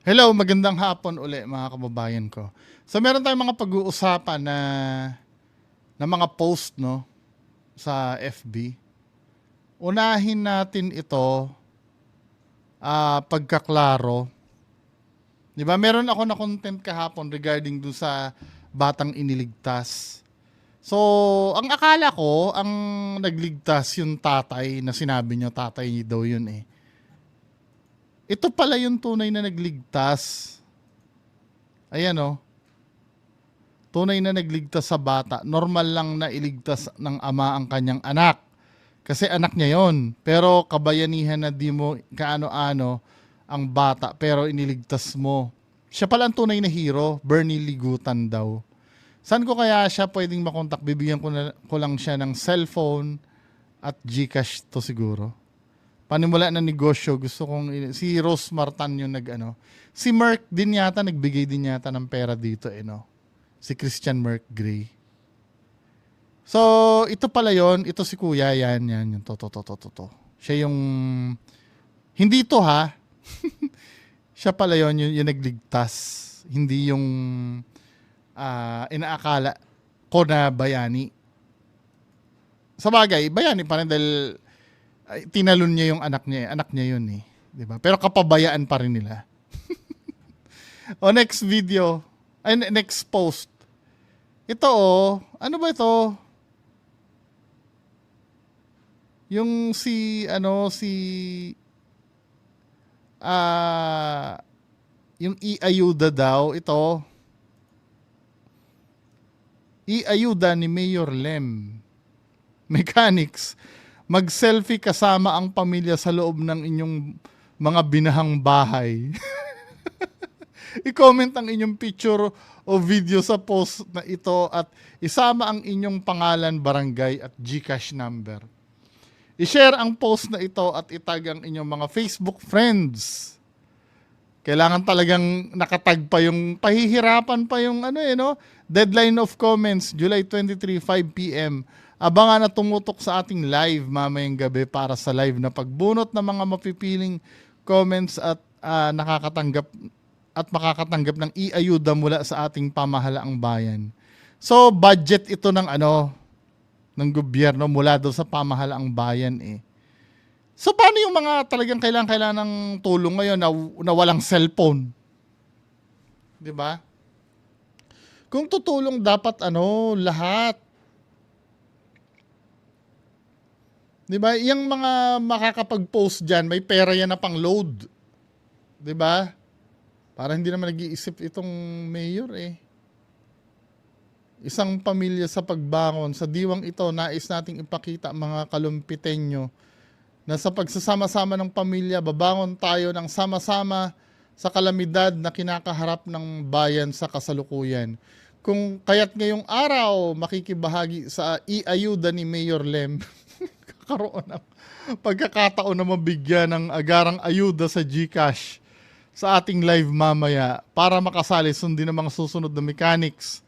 Hello, magandang hapon uli mga kababayan ko. So meron tayong mga pag-uusapan na mga post no sa FB. Unahin natin ito pagkaklaro. 'Di ba? Meron ako na content kahapon regarding dun sa batang iniligtas. So, ang akala ko, ang nagligtas yung tatay na sinabi nyo, tatay daw yun eh. Ito pala yung tunay na nagligtas. Ayan oh. Tunay na nagligtas sa bata. Normal lang na iligtas ng ama ang kanyang anak. Kasi anak niya yon. Pero kabayanihan na di mo kaano-ano ang bata pero iniligtas mo. Siya pala ang tunay na hero. Bernie Ligutan daw. Saan ko kaya siya pwedeng makontak? Bibigyan ko lang siya ng cellphone at GCash to siguro. Panimula ng negosyo, gusto kong, si Rose Martan yung si Merck din yata, nagbigay din yata ng pera dito no? Si Christian Merck Gray. So, ito pala yon, ito si kuya, yan, yung to. Siya yung, hindi to ha, siya pala yon yung nagligtas, hindi yung inaakala ko na bayani. Sa bagay, bayani pa rin dahil tinalon niya yung anak niya yun eh. Diba? Pero kapabayaan pa rin nila. O next video, next post. Ito ano ba ito? Yung yung iayuda daw, ito. Iayuda ni Mayor Lem. Mechanics. Mag-selfie kasama ang pamilya sa loob ng inyong mga binahang bahay. I-comment ang inyong picture o video sa post na ito at isama ang inyong pangalan, barangay at GCash number. I-share ang post na ito at itag ang inyong mga Facebook friends. Kailangan talagang nakatag pa yung, pahihirapan pa yung deadline of comments, July 23, 5 p.m. Abangan na tumutok sa ating live mamayang gabi para sa live na pagbunot ng mga mapipiling comments at makakatanggap ng iayuda mula sa ating pamahalaang bayan. So, budget ito ng ng gobyerno mula daw sa pamahalaang bayan eh. So, paano yung mga talagang kailangan ng tulong ngayon na walang cellphone? 'Di ba? Kung tutulong dapat lahat. 'Di ba? Yung mga makakapag-post diyan, may pera yan na pang-load. 'Di ba? Para hindi naman nag-iisip itong mayor eh. Isang pamilya sa pagbangon, sa diwang ito, nais nating ipakita mga kalumpitenyo na sa pagsasama-sama ng pamilya, babangon tayo ng sama-sama sa kalamidad na kinakaharap ng bayan sa kasalukuyan. Kung kaya't ngayong araw, makikibahagi sa iayuda ni Mayor Lem, kakaroon ng pagkakataon na mabigyan ng agarang ayuda sa GCash sa ating live mamaya para makasali. Sundin ang mga susunod na mechanics.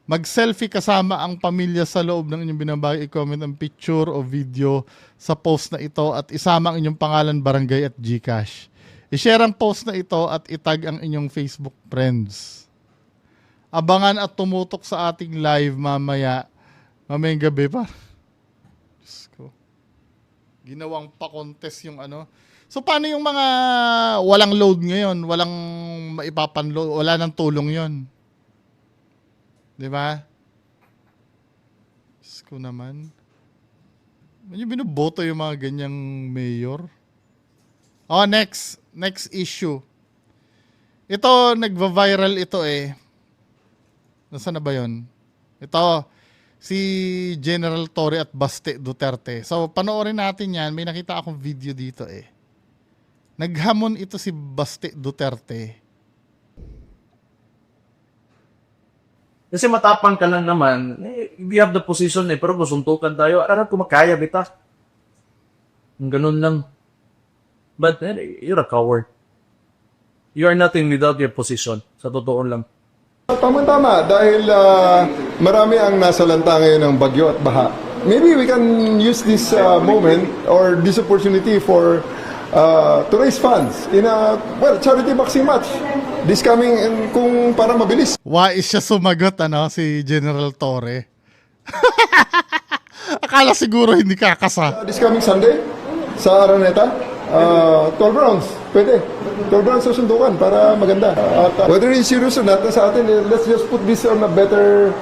Mag-selfie kasama ang pamilya sa loob ng inyong binabagi. I-comment ang picture o video sa post na ito at isama ang inyong pangalan, barangay at GCash. I-share ang post na ito at itag ang inyong Facebook friends. Abangan at tumutok sa ating live mamayang gabi pa. Diyos ko. Ginawang pa-contest yung So, paano yung mga walang load ngayon? Walang maipapanload, wala nang tulong yon. Diba? Diyos ko naman. Yung binuboto yung mga ganyang mayor. Oh, next issue. Ito, nagva-viral ito eh. Nasaan na ba yun? Ito, si General Torre at Baste Duterte. So, panoorin natin yan. May nakita akong video dito eh. Naghamon ito si Baste Duterte. Kasi matapang ka lang naman, we have the position pero gusuntukan tayo. Arap ko makaya, bita. Ganun lang. But you're a coward. You are nothing without your position. Sa totoo lang. Tama-tama dahil marami ang nasalanta ngayon ng bagyo at baha. Maybe we can use this moment or this opportunity for to raise funds in a, well, charity boxing match. This coming, kung para mabilis. Wais siya sumagot, si General Torre. Akala siguro hindi kakasa. This coming Sunday, sa Araneta, 12 rounds, pwede. 12 rounds sa sundukan para maganda. At whether it's serious or not, sa atin, let's just put this on a better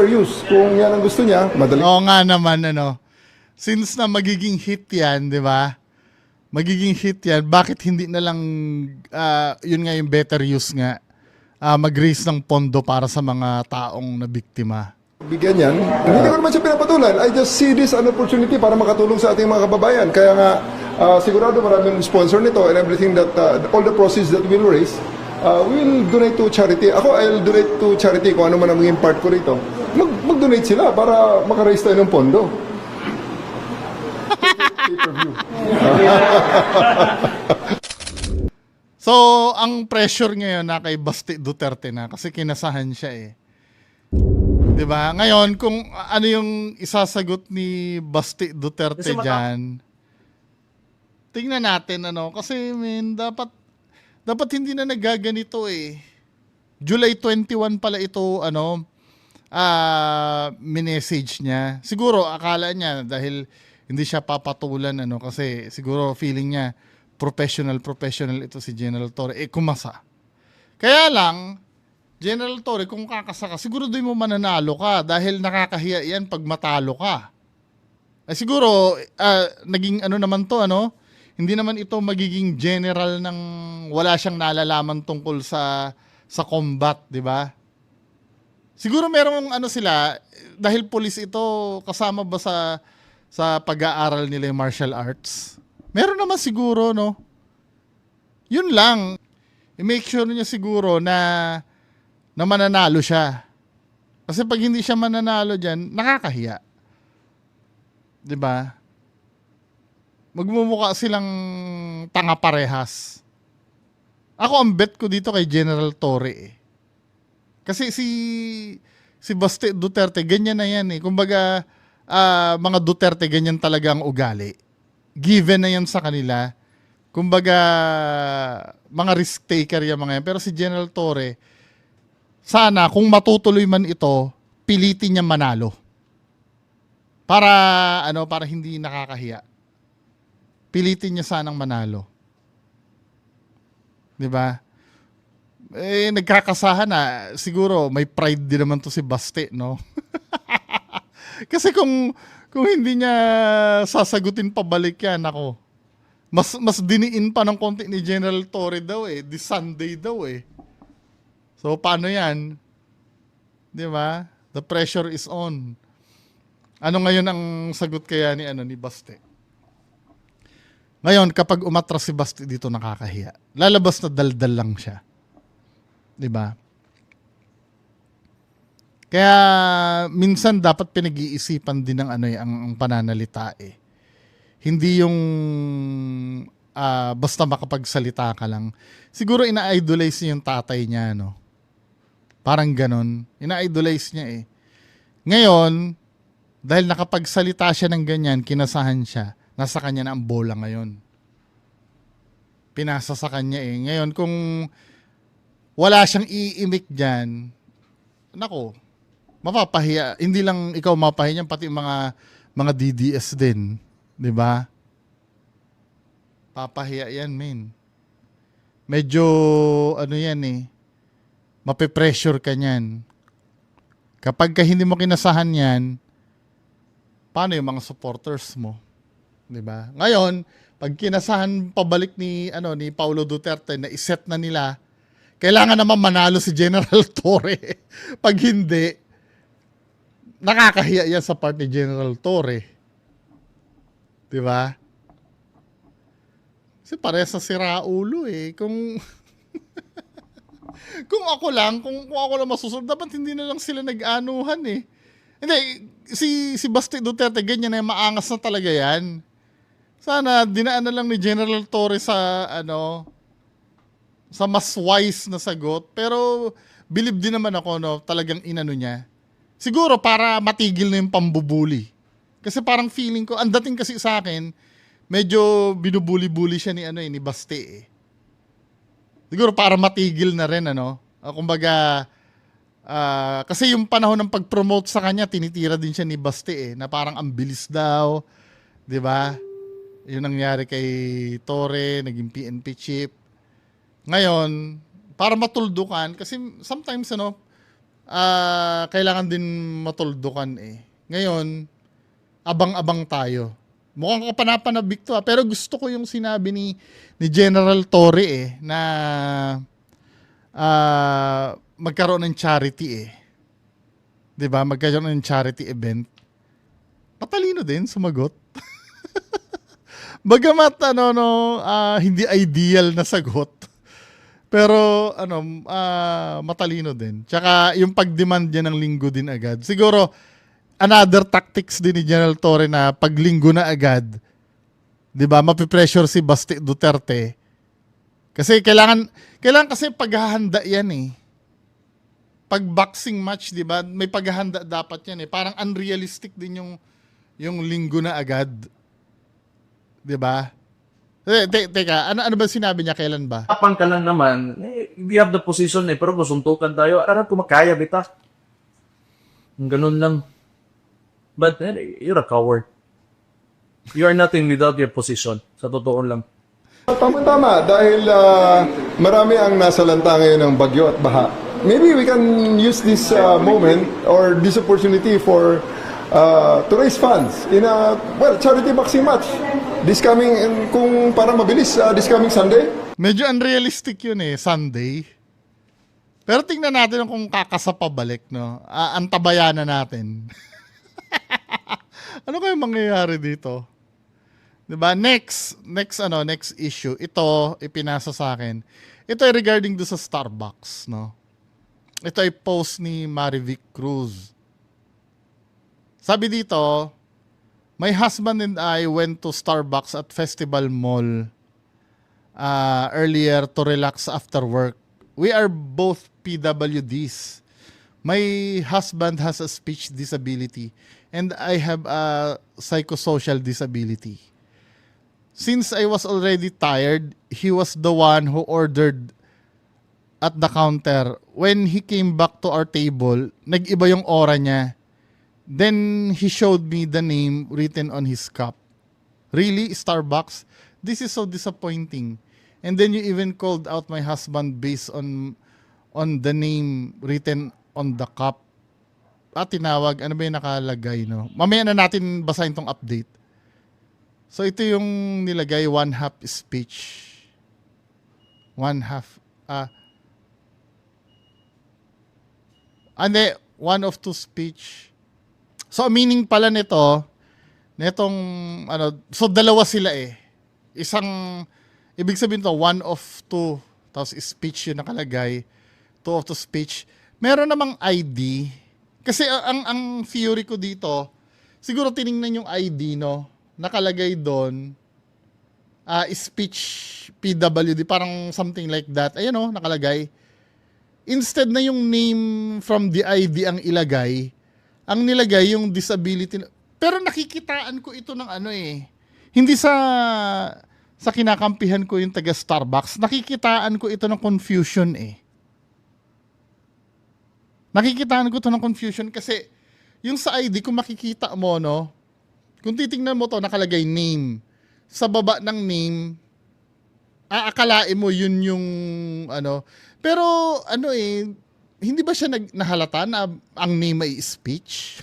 use. Kung yan ang gusto niya, madali. Oo nga naman, since na magiging hit yan, di ba? Magiging hit yan, bakit hindi na lang, yun nga yung better use nga, mag-raise ng pondo para sa mga taong nabiktima. Bigyan yan. Hindi ko naman siya pinapatulan. I just see this an opportunity para makatulong sa ating mga kababayan. Kaya nga, sigurado maraming sponsor nito and everything that, all the proceeds that we'll raise, we'll donate to charity. Ako, I'll donate to charity kung ano man ang maging part ko rito. Mag-donate sila para makaraise tayo ng pondo. Pay-per-view. So, ang pressure ngayon na kay Basti Duterte na kasi kinasahan siya eh. 'Di ba? Ngayon, kung ano yung isasagot ni Basti Duterte Kasi diyan, tingnan natin kasi dapat hindi na nagaganito eh. July 21 pala ito minessage niya. Siguro akala niya dahil hindi siya papatulan kasi siguro feeling niya professional ito si General Torre. Kumasa. Kaya lang, General Torre, kung kakasa ka, siguro doon mo mananalo ka dahil nakakahiya yan pag matalo ka. Siguro, naging naman to, hindi naman ito magiging general ng wala siyang nalalaman tungkol sa combat, di ba? Siguro merong sila, dahil police ito, kasama ba sa pag-aaral nila yung martial arts? Meron naman siguro, Yun lang. I-make sure niya siguro na mananalo siya. Kasi pag hindi siya mananalo dyan, nakakahiya. 'Di ba? Magmumukha silang tanga parehas. Ako ang bet ko dito kay General Torre eh. Kasi si Basti Duterte, ganyan na yan eh. Kumbaga, mga Duterte, ganyan talaga ang ugali. Given na yan sa kanila. Kumbaga, mga risk taker yung mga yan. Pero si General Torre, sana kung matutuloy man ito, pilitin niya manalo. Para hindi nakakahiya. Pilitin niya sanang manalo. 'Di ba? Nagkakasahan na siguro may pride din naman to si Basti, no? Kasi kung hindi niya sasagutin pabalik yan, ako. Mas diniin pa ng konti ni General Torre daw eh, this Sunday daw eh. So, paano yan? Di ba? The pressure is on. Ano ngayon ang sagot kaya ni Basti? Ngayon, kapag umatras si Basti dito, nakakahiya. Lalabas na daldal lang siya. Di ba? Kaya, minsan dapat pinag-iisipan din ng ang pananalita eh. Hindi yung basta makapagsalita ka lang. Siguro ina-idolize niya yung tatay niya, no? Parang ganon. Ina-idolize niya eh. Ngayon, dahil nakapagsalita siya ng ganyan, kinasahan siya, nasa kanya na ang bola ngayon. Pinasa sa kanya eh. Ngayon, kung wala siyang iimik dyan, nako, mapapahiya. Hindi lang ikaw mapahiya niyan, pati mga DDS din. 'Di ba? Papahiya yan, men. Medyo, yan eh, mape-pressure ka niyan. Kapag ka hindi mo kinasahan yan, paano yung mga supporters mo? 'Di ba? Ngayon, pag kinasahan pabalik ni Paulo Duterte na iset na nila, kailangan naman manalo si General Torre. Pag hindi, nakakahiya yan sa part ni General Torre. 'Di ba? Kasi parehas sa siraulo eh. Kung kung ako lang masusunod, dapat hindi na lang sila nag-anuhan eh. Hindi, si Basti Duterte, ganyan na, maangas na talaga yan. Sana dinaan na lang ni General Torre sa sa mas wise na sagot. Pero believe din naman ako, talagang inano niya. Siguro para matigil na yung pambubuli. Kasi parang feeling ko, ang dating kasi sa akin, medyo binubuli-buli siya ni ni Baste eh. Siguro para matigil na rin kumbaga kasi yung panahon ng pag-promote sa kanya tinitira din siya ni Baste eh na parang ang bilis daw, 'di ba? Yun nangyari kay Torre, naging PNP chief. Ngayon, para matuldukan kasi sometimes kailangan din matuldukan eh. Ngayon, abang-abang tayo. Mukhang kapanapanabik to pero gusto ko yung sinabi ni General Torre eh na magkaroon ng charity eh. 'Di ba? Magkaroon ng charity event. Patalino din sumagot. Bagamat hindi ideal na sagot. Pero matalino din. Tsaka yung pag-demand niya ng linggo din agad. Siguro another tactics din ni General Torre na paglinggo na agad, 'di ba? Mapipressure si Baste Duterte. Kasi kailangan kasi paghahanda 'yan eh. Pag boxing match, 'di ba? May paghahanda dapat 'yan eh. Parang unrealistic din yung linggo na agad. 'Di ba? Teka, ano ba sinabi niya, kailan ba? Tapang ka lang naman, we have the position pero suntukan tayo. Aram ko makaya bita. Ganun lang. But you're a coward. You are nothing without your position. Sa totoo lang. Tama-tama, dahil marami ang nasalanta ngayon ng bagyo at baha. Maybe we can use this moment or this opportunity for to raise funds in a charity boxing match. This coming, kung para mabilis, this coming Sunday. Medyo unrealistic yun eh, Sunday. Pero tingnan natin kung kakasa pabalik, no? Antabayanan natin. Ano kaya mangyayari dito? 'Di ba? Next issue. Ito ipinasa sa akin. Ito ay regarding do sa Starbucks, no? Ito ay post ni Marivic Cruz. Sabi dito, my husband and I went to Starbucks at Festival Mall earlier to relax after work. We are both PWDs. My husband has a speech disability and I have a psychosocial disability. Since I was already tired, he was the one who ordered at the counter. When he came back to our table, nag-iba yung aura niya. Then he showed me the name written on his cup. Really, Starbucks? This is so disappointing. And then you even called out my husband based on the name written on the cup. At tinawag, ano ba yung nakalagay, no? Mamaya na natin basahin tong update. So ito yung nilagay, one half speech. One of two speech. So, meaning pala netong, so dalawa sila eh. Ibig sabihin to, one of two, tapos speech yung nakalagay, two of two speech. Meron namang ID, kasi ang theory ko dito, siguro tiningnan yung ID, no? Nakalagay doon, speech PWD, parang something like that. Ayan o, nakalagay. Instead na yung name from the ID ang ilagay, ang nilagay yung disability. Pero nakikitaan ko ito ng hindi sa kinakampihan ko yung taga Starbucks, nakikitaan ko ito ng confusion eh. Nakikitaan ko ito ng confusion kasi yung sa ID, kung makikita mo, no, kung titingnan mo to, nakalagay name. Sa baba ng name, aakalain mo yun yung pero hindi ba siya nahalata na ang name ay speech?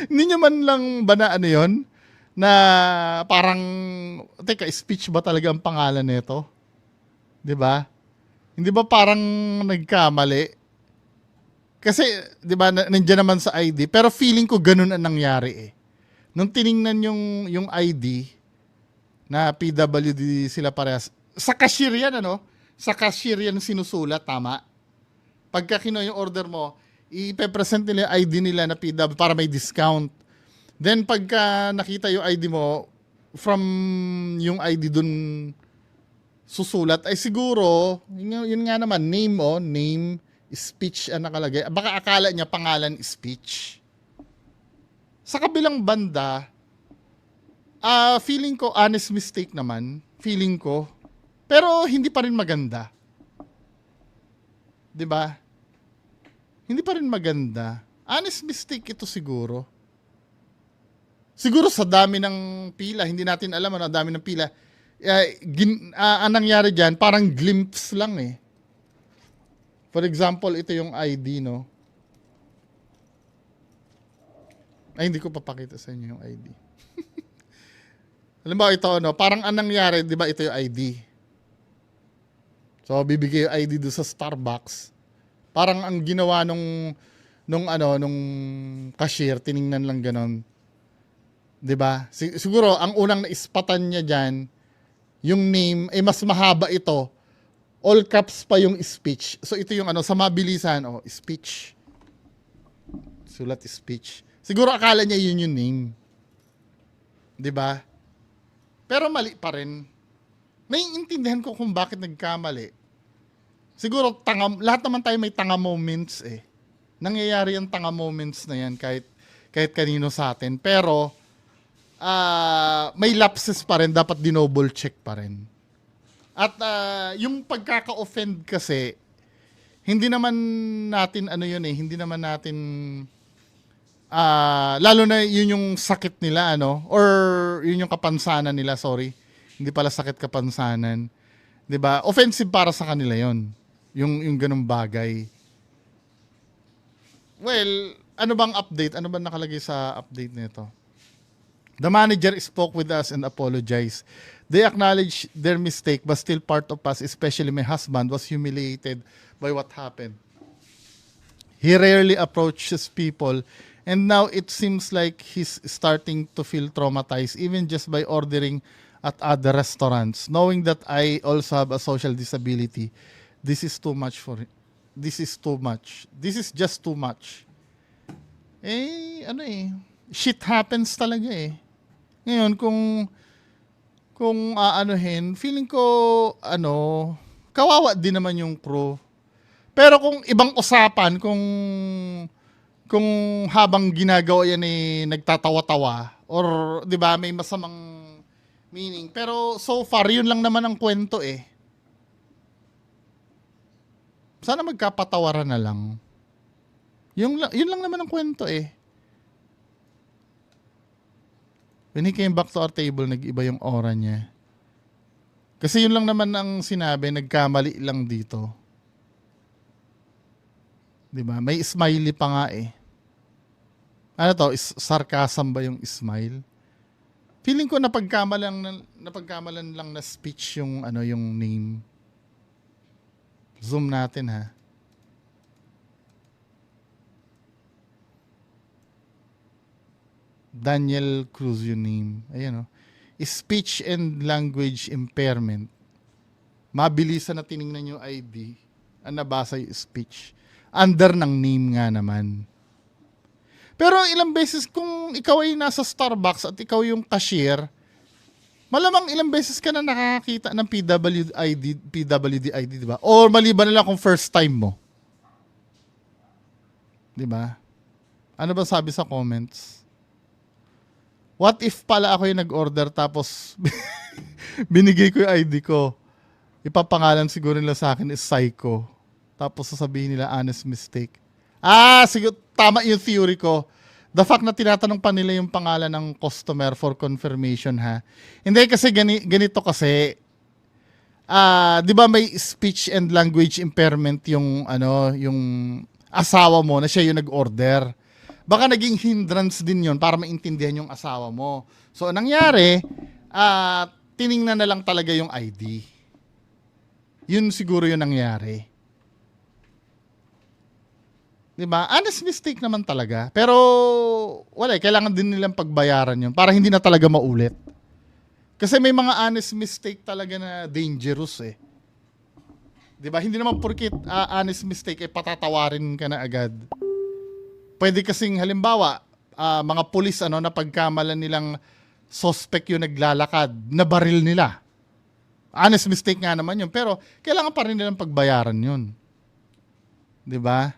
Hindi niya man lang ba na yun? Na parang, teka, speech ba talaga ang pangalan nito? 'Di ba? Hindi ba parang nagkamali? Kasi, 'di ba, nandiyan naman sa ID, pero feeling ko ganun ang nangyari eh. Nung tiningnan yung ID na PWD sila parehas. Sa cashier yan, Sa cashier yan sinusulat, tama? Pagka yung order mo, ipe-present nila yung ID nila na PW para may discount. Then pagka nakita yung ID mo, from yung ID dun susulat, ay siguro, yun nga naman, name, speech ang nakalagay. Baka akala niya pangalan speech. Sa kabilang banda, Feeling ko honest mistake naman. Feeling ko. Pero hindi pa rin maganda. 'Di ba? Hindi pa rin maganda. Honest mistake ito siguro. Siguro sa dami ng pila, hindi natin alam ano, dami ng pila. Ang nangyari diyan, parang glimpse lang eh. For example, ito yung ID, no? Ay, hindi ko papakita sa inyo yung ID. Alam ba ito, no? Parang ang nangyari, di ba, ito yung ID. So, bibigay yung ID doon sa Starbucks. Parang ang ginawa nung cashier, tiningnan lang ganon. Di ba? Siguro, ang unang naispatan niya dyan, yung name, mas mahaba ito. All caps pa yung speech. So, ito yung sa mabilisan, speech. Sulat speech. Siguro akala niya yun yung name. 'Di ba? Pero mali pa rin. Naiintindihan ko kung bakit nagkamali. Siguro lahat naman tayo may tanga moments eh. Nangyayari yung tanga moments na yan kahit kanino sa atin. Pero may lapses pa rin, dapat dinoble check pa rin. At yung pagkaka-offend kasi hindi naman natin hindi naman natin lalo na yun yung sakit nila or yun yung kapansanan nila, sorry. Hindi pala sakit, kapansanan. 'Di ba? Offensive para sa kanila 'yon. Yung ganung bagay. Well, ano bang update? Ano bang nakalagay sa update nito? The manager spoke with us and apologized. They acknowledge their mistake, but still part of us, especially my husband, was humiliated by what happened. He rarely approaches people, and now it seems like he's starting to feel traumatized, even just by ordering at other restaurants. Knowing that I also have a social disability, this is too much for him. This is too much. This is just too much. Shit happens talaga eh. Ngayon, kung aanuhin, feeling ko, kawawa din naman yung crew. Pero kung ibang usapan, kung habang ginagawa yan nagtatawa-tawa, or, di ba, may masamang meaning. Pero so far, yun lang naman ang kwento eh. Sana magkapatawaran na lang. Yun lang naman ang kwento eh. When he came back to our table, nag-iba yung aura niya. Kasi yun lang naman ang sinabi, nagkamali lang dito. 'Di ba? May smiley pa nga eh. Ano to? Sarcasm ba yung smile? Feeling ko napagkamalan lang na speech yung yung name. Zoom natin ha. Daniel Cruz yung name. Ayan o. Speech and language impairment. Mabilisan na tiningnan yung ID. Ang nabasa yung speech. Under ng name nga naman. Pero ilang beses kung ikaw ay nasa Starbucks at ikaw yung cashier, malamang ilang beses ka na nakakita ng PWD ID, di ba? Or maliban na lang kung first time mo. Di ba? Ano ba sabi sa comments? What if pala ako yung nag-order tapos binigay ko yung ID ko? Ipapangalan siguro nila sa akin is Psycho. Tapos sasabihin nila honest mistake. Siguro tama yung theory ko. The fact na tinatanong pa nila yung pangalan ng customer for confirmation ha. Hindi kasi ganito kasi. 'Di ba may speech and language impairment yung yung asawa mo na siya yung nag-order. Baka naging hindrance din yon para maintindihan yung asawa mo. So, anong nangyari, tiningnan na lang talaga yung ID. Yun siguro yung nangyari. Diba? Honest mistake naman talaga. Pero, wala, kailangan din nilang pagbayaran yun para hindi na talaga maulit. Kasi may mga honest mistake talaga na dangerous eh. Diba? Hindi naman porkit honest mistake patatawarin ka na agad. Pwede kasing halimbawa, mga pulis na pagkamalan nilang suspect yung naglalakad, na baril nila. Honest mistake nga naman yun, pero kailangan pa rin nilang pagbayaran yun. 'Di ba?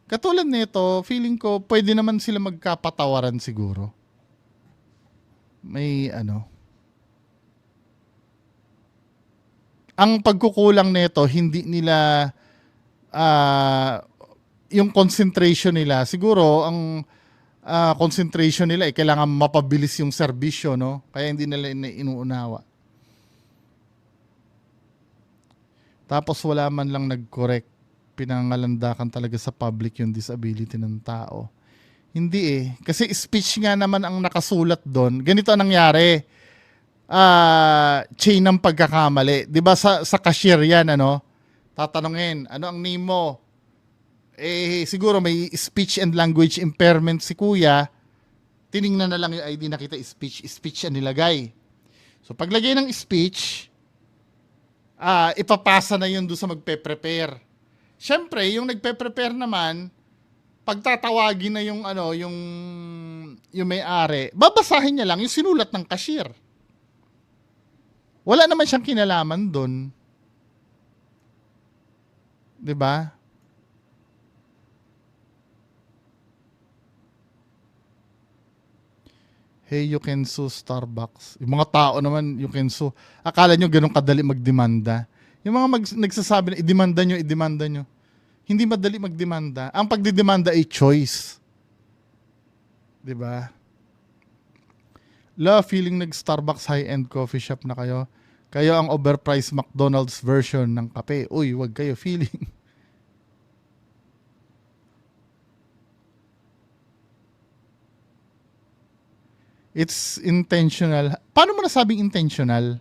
Katulad nito, feeling ko pwede naman sila magkapatawaran siguro. may ano. Ang pagkukulang nito, hindi nila yung concentration nila. Siguro ang concentration nila kailangan mapabilis yung serbisyo, no? Kaya hindi nila inuunawa. Tapos wala man lang nag-correct. Pinangalandakan talaga sa public yung disability ng tao. Hindi eh. Kasi speech nga naman ang nakasulat doon. Ganito ang nangyari. Chain ng pagkakamali. 'Di ba sa cashier 'yan, ano? Tatanungin, ano ang name mo? Eh siguro may speech and language impairment si kuya. Tiningnan na lang yung ID, nakita speech ang nilagay. So paglagay ng speech, ipapasa na yun doon sa magpe-prepare. Siyempre, yung nagpe-prepare naman, pagtatawagin na yung ano, yung may-ari, babasahin niya lang yung sinulat ng cashier. Wala naman siyang kinalaman doon. 'Di ba? Hey, you can sue Starbucks. Yung mga tao naman, you can sue. Akala nyo ganun kadali magdemanda. Yung mga nagsasabi na idemanda nyo. Hindi madali magdemanda. Ang pagdidemanda ay choice. 'Di ba? Feeling nag-Starbucks high-end coffee shop na kayo. Kayo ang overpriced McDonald's version ng kape. Uy, wag kayo feeling. It's intentional. Paano mo nasabing intentional?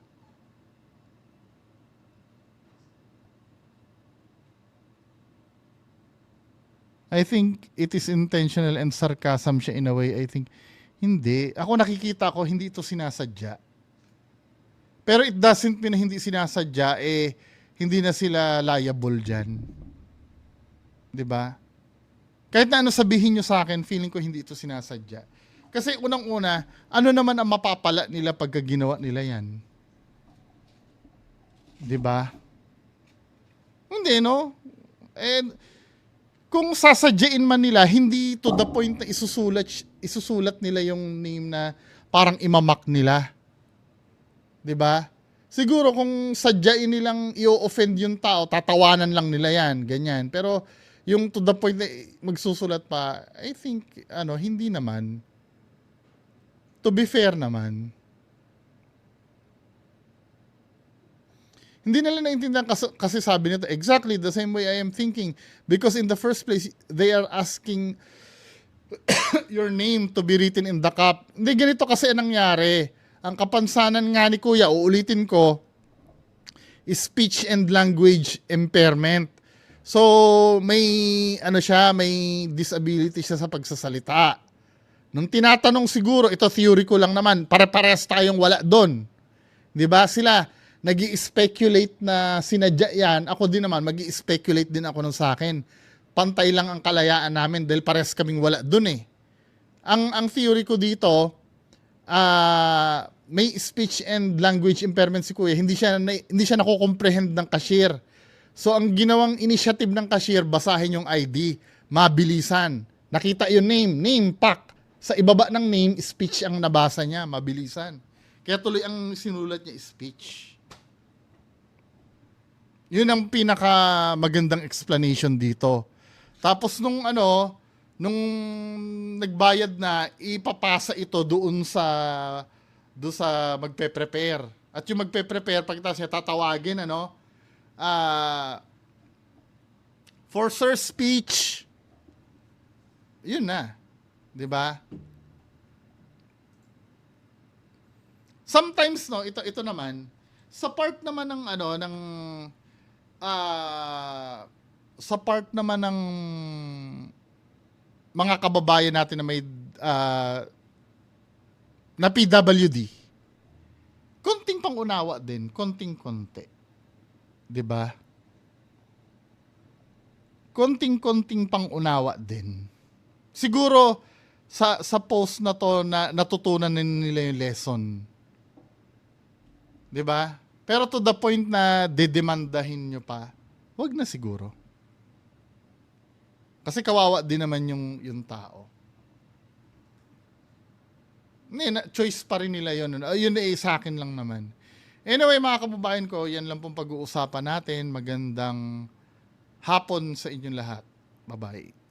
I think it is intentional and sarcasm siya in a way. I think hindi. Ako nakikita ko, hindi ito sinasadya. Pero it doesn't mean na hindi sinasadya, hindi na sila liable dyan. 'Di ba? Kahit na ano sabihin nyo sa akin, feeling ko hindi ito sinasadya. Kasi unang-una, ano naman ang mapapala nila pagka ginawa nila yan? 'Di ba? Hindi, no? And kung sasadyain man nila, hindi to the point na isusulat nila yung name na parang imamak nila. 'Di ba? Siguro kung sadyain nilang i-offend yung tao, tatawanan lang nila yan, ganyan. Pero yung to the point na magsusulat pa, I think hindi naman. To be fair naman. Hindi nila naintindihan kasi sabi nito, exactly the same way I am thinking. Because in the first place, they are asking your name to be written in the cup. Hindi, ganito kasi ang nangyari. Ang kapansanan nga ni Kuya, uulitin ko, is speech and language impairment. So, may disability siya sa pagsasalita. Nung tinatanong siguro, ito theory ko lang naman, pare-pares tayong wala doon. 'Di ba? Sila nag-i-speculate na sinadya yan. Ako din naman, mag-i-speculate din ako nung sa akin. Pantay lang ang kalayaan namin dahil pares kaming wala doon eh. Ang theory ko dito, may speech and language impairment si Kuya, hindi siya nako-comprehend ng cashier. So ang ginawang initiative ng cashier, basahin yung ID, mabilisan. Nakita yung name pack. Sa ibaba ng name, speech ang nabasa niya, mabilisan. Kaya tuloy ang sinulat niya, speech. Yun ang pinaka magandang explanation dito. Tapos nung nagbayad na, ipapasa ito doon sa magpe-prepare. At yung magpe-prepare, pagkatapos siya tatawagin, for sir speech. Yun na. 'Di ba? Sometimes ito naman sa part naman ng sa part naman ng mga kababayan natin na may na PWD, konting pangunawa din, konting-konti. 'Di ba? Konting-konting pangunawa din. Siguro sa post na to na natutunan nila yung lesson. 'Di ba? Pero to the point na dedemandahin nyo pa, wag na siguro. Kasi kawawa din naman yung tao. choice pa rin nila yun. Yun sa akin lang naman. Anyway, mga kababayan ko, yan lang pong pag-uusapan natin. Magandang hapon sa inyong lahat. Bye-bye.